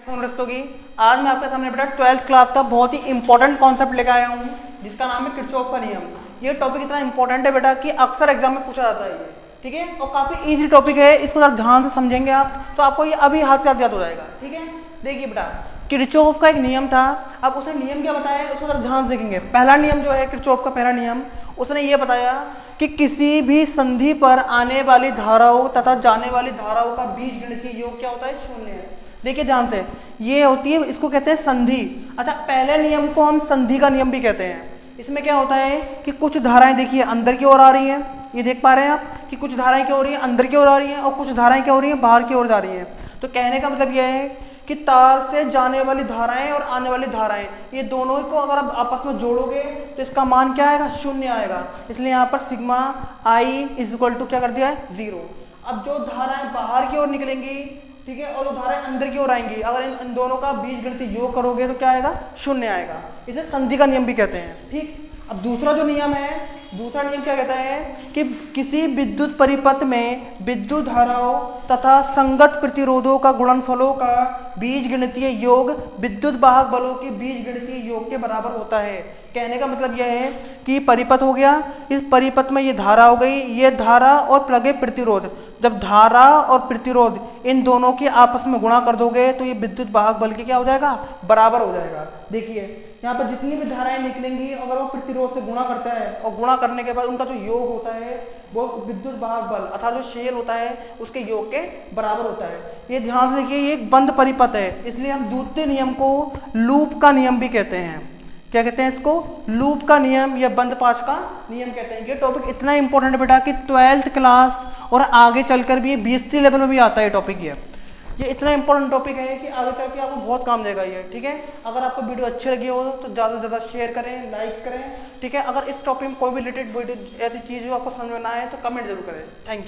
दोस्तों की आज मैं आपके सामने बेटा 12th क्लास का बहुत ही इंपॉर्टेंट कॉन्सेप्ट लेकर आया हूँ जिसका नाम है किरचॉफ का नियम। ये टॉपिक इतना इंपॉर्टेंट है बेटा कि अक्सर एग्जाम में पूछा जाता है ये, ठीक है, और काफी इजी टॉपिक है। इसको जरा ध्यान से समझेंगे आप तो आपको ये अभी हाथ याद हो जाएगा, ठीक है। देखिए बेटा, किरचॉफ का एक नियम था। अब उसने नियम क्या बताया उसको जरा ध्यान से देखेंगे। पहला नियम जो है किरचॉफ का पहला नियम, उसने ये बताया कि किसी भी संधि पर आने वाली धाराओं तथा जाने वाली धाराओं का बीजगणितीय योग क्या होता है, शून्य है। देखिए ध्यान से, ये होती है, इसको कहते हैं संधि। अच्छा, पहले नियम को हम संधि का नियम भी कहते हैं। इसमें क्या होता है कि कुछ धाराएं देखिए अंदर की ओर आ रही हैं, ये देख पा रहे हैं आप कि कुछ धाराएं क्या हो रही हैं, अंदर की ओर आ रही हैं, और कुछ धाराएं क्या हो रही हैं, बाहर की ओर जा रही हैं। तो कहने का मतलब यह है कि तार से जाने वाली धाराएं और आने वाली धाराएं, ये दोनों को अगर आप आपस में जोड़ोगे तो इसका मान क्या आएगा, शून्य आएगा। इसलिए यहाँ पर sigma i is equal to क्या कर दिया है, 0। अब जो धाराएं बाहर की ओर निकलेंगी, ठीक है, और जो धाराएं अंदर की ओर आएंगी, अगर इन दोनों का बीजगणितीय योग करोगे तो क्या आएगा, शून्य आएगा। इसे संधि का नियम भी कहते हैं, ठीक। अब दूसरा जो नियम है, दूसरा नियम क्या कहता है कि किसी विद्युत परिपथ में विद्युत धाराओं तथा संगत प्रतिरोधों का गुणनफलों का बीजगणितीय योग विद्युत वाहक बलों के बीजगणितीय योग के बराबर होता है। कहने का मतलब यह है कि परिपथ हो गया, इस परिपथ में ये धारा हो गई, ये धारा और प्लगे प्रतिरोध, जब धारा और प्रतिरोध इन दोनों के आपस में गुणा कर दोगे तो ये विद्युत वाहक बल के क्या हो जाएगा, बराबर हो जाएगा। देखिए यहाँ पर जितनी भी धाराएं निकलेंगी अगर वो प्रतिरोध से गुणा करता है और गुणा करने के बाद उनका जो योग होता है वो विद्युत वाहक बल अर्थात जो शेल होता है उसके योग के बराबर होता है। ये ध्यान से देखिए, ये एक बंद परिपथ है, इसलिए हम द्वितीय नियम को लूप का नियम भी कहते हैं। क्या कहते हैं इसको, लूप का नियम या बंद पाश का नियम कहते हैं। ये टॉपिक इतना इंपॉर्टेंट है बेटा कि 12th क्लास और आगे चलकर भी BSc लेवल में भी आता है टॉपिक। ये इतना इंपॉर्टेंट टॉपिक है कि आगे चल के आपको बहुत काम देगा ये, ठीक है। अगर आपको वीडियो अच्छी लगी हो तो ज़्यादा से ज़्यादा शेयर करें, लाइक करें, ठीक है। अगर इस टॉपिक में कोई भी रिलेटेड वीडियो ऐसी चीज़ जो आपको समझ में ना आए तो कमेंट जरूर करें। Thank you.